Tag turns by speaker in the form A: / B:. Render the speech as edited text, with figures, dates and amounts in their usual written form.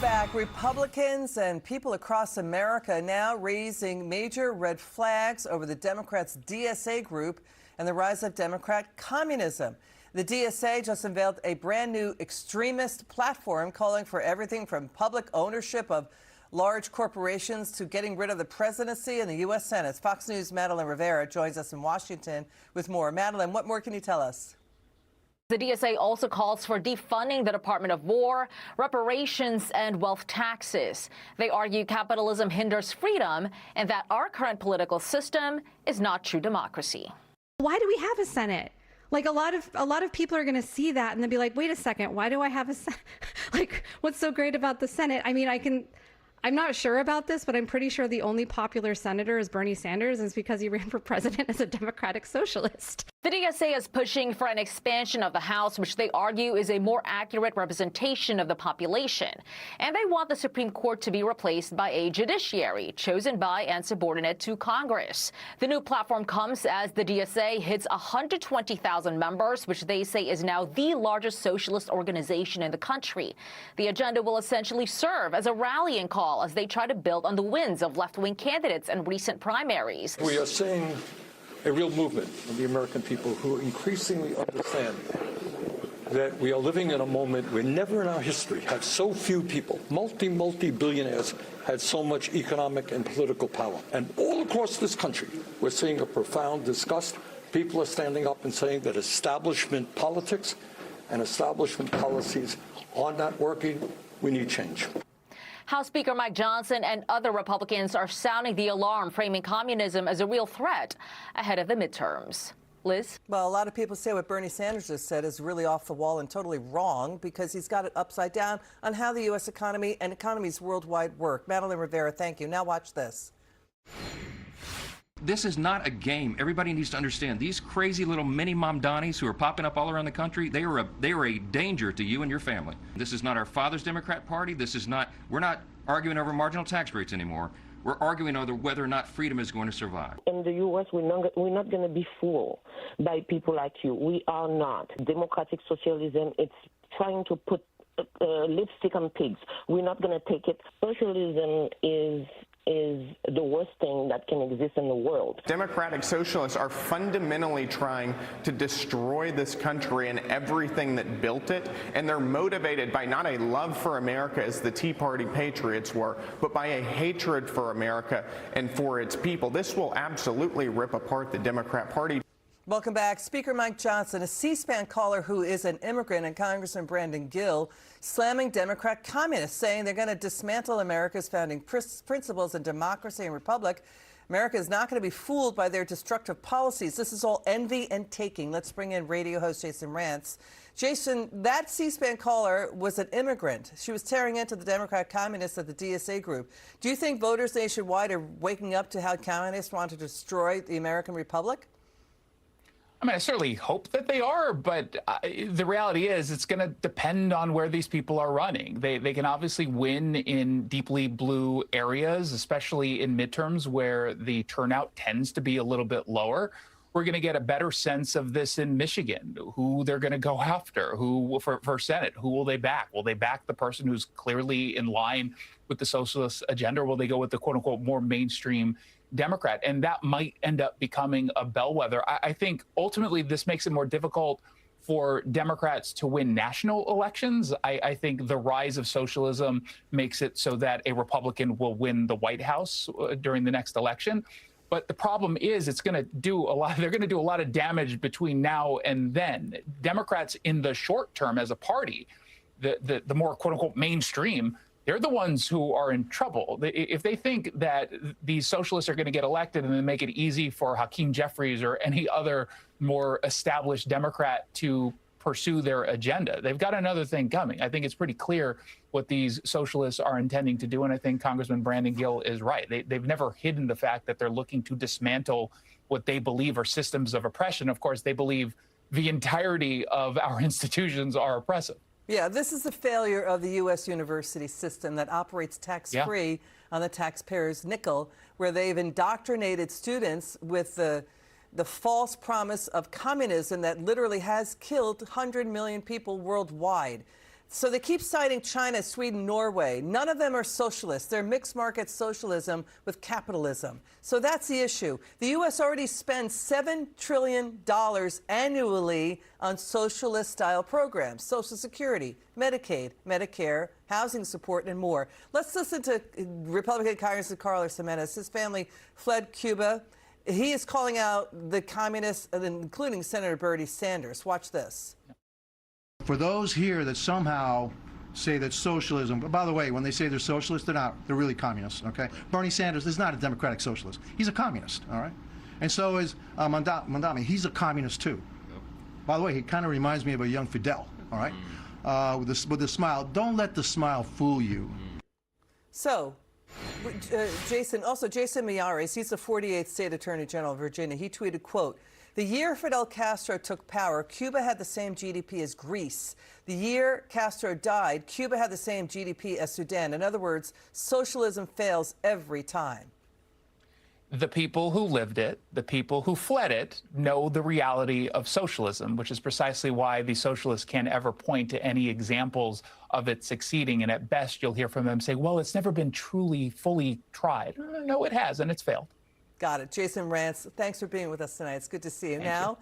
A: Back, Republicans and people across America now raising major red flags over the Democrats' DSA group and the rise of Democrat communism. The DSA just unveiled a brand new extremist platform calling for everything from public ownership of large corporations to getting rid of the presidency and the U.S. Senate. Fox News' Madeline Rivera joins us in Washington with more. Madeline, what more can you tell us?
B: The DSA also calls for defunding the Department of War, reparations, and wealth taxes. They argue capitalism hinders freedom and that our current political system is not true democracy.
C: Why do we have a Senate? Like a lot of people are going to see that and they'll be like, wait a second, why do I have a Senate? Like, what's so great about the Senate? I mean, I'm not sure about this, but I'm pretty sure the only popular senator is Bernie Sanders, and it's because he ran for president as a Democratic socialist.
B: The DSA is pushing for an expansion of the House, which they argue is a more accurate representation of the population. And they want the Supreme Court to be replaced by a judiciary chosen by and subordinate to Congress. The new platform comes as the DSA hits 120,000 members, which they say is now the largest socialist organization in the country. The agenda will essentially serve as a rallying call as they try to build on the wins of left-wing candidates in recent primaries.
D: We are seeing a real movement of the American people who increasingly understand that we are living in a moment where never in our history have so few people, multi-billionaires, had so much economic and political power. And all across this country, we're seeing a profound disgust. People are standing up and saying that establishment politics and establishment policies are not working. We need change.
B: House Speaker Mike Johnson and other Republicans are sounding the alarm, framing communism as a real threat ahead of the midterms. Liz?
A: Well, a lot of people say what Bernie Sanders just said is really off the wall and totally wrong because he's got it upside down on how the U.S. economy and economies worldwide work. Madeline Rivera, thank you. Now watch this.
E: This is not a game. Everybody needs to understand these crazy little mini Mamdanis who are popping up all around the country. They are a danger to you and your family. This is not our father's Democrat Party. We're not arguing over marginal tax rates anymore. We're arguing over whether or not freedom is going to survive.
F: In the U.S., we're not going to be fooled by people like you. We are not. Democratic socialism, it's trying to put lipstick on pigs. We're not going to take it. Socialism is the worst thing that can exist in the world.
G: Democratic socialists are fundamentally trying to destroy this country and everything that built it, and they're motivated by not a love for America as the Tea Party patriots were, but by a hatred for America and for its people. This will absolutely rip apart the Democrat Party.
A: Welcome back. Speaker Mike Johnson, a C-SPAN caller who is an immigrant, and Congressman Brandon Gill slamming Democrat communists, saying they're going to dismantle America's founding principles in democracy and republic. America is not going to be fooled by their destructive policies. This is all envy and taking. Let's bring in radio host Jason Rantz. Jason, that C-SPAN caller was an immigrant. She was tearing into the Democrat communists at the DSA group. Do you think voters nationwide are waking up to how communists want to destroy the American republic?
H: I mean, I certainly hope that they are, but the reality is it's going to depend on where these people are running. They can obviously win in deeply blue areas, especially in midterms where the turnout tends to be a little bit lower. We're going to get a better sense of this in Michigan, who they're going to go after, who for Senate, who will they back? Will they back the person who's clearly in line with the socialist agenda, or will they go with the quote-unquote more mainstream Democrat? And that might end up becoming a bellwether. I think ultimately this makes it more difficult for Democrats to win national elections. I think the rise of socialism makes it so that a Republican will win the White House during the next election. But the problem is they're going to do a lot of damage between now and then. Democrats in the short term as a party, the more quote unquote mainstream, they're the ones who are in trouble. If they think that these socialists are going to get elected and then make it easy for Hakeem Jeffries or any other more established Democrat to pursue their agenda, they've got another thing coming. I think it's pretty clear what these socialists are intending to do, and I think Congressman Brandon Gill is right. They've never hidden the fact that they're looking to dismantle what they believe are systems of oppression. Of course, they believe the entirety of our institutions are oppressive.
A: Yeah, this is the failure of the U.S. university system that operates tax-free on the taxpayer's nickel, where they've indoctrinated students with the false promise of communism that literally has killed 100 million people worldwide. So they keep citing China, Sweden, Norway. None of them are socialists. They're mixed market socialism with capitalism. So that's the issue. The U.S. already spends $7 trillion annually on socialist-style programs, Social Security, Medicaid, Medicare, housing support, and more. Let's listen to Republican Congressman Carlos Jimenez. His family fled Cuba. He is calling out the communists, including Senator Bernie Sanders. Watch this.
I: For those here that somehow say that socialism, by the way, when they say they're socialists, they're not. They're really communists, okay? Bernie Sanders is not a democratic socialist. He's a communist, all right? And so is Mandami. He's a communist, too. By the way, he kind of reminds me of a young Fidel, all right? With the smile. Don't let the smile fool you.
A: So, Jason Miyares, he's the 48th State Attorney General of Virginia. He tweeted, quote, "The year Fidel Castro took power, Cuba had the same GDP as Greece. The year Castro died, Cuba had the same GDP as Sudan. In other words, socialism fails every time."
H: The people who lived it, the people who fled it, know the reality of socialism, which is precisely why the socialists can't ever point to any examples of it succeeding. And at best, you'll hear from them say, well, it's never been truly, fully tried. No, it has, and it's failed.
A: Got it. Jason Rantz, thanks for being with us tonight. It's good to see you. Now,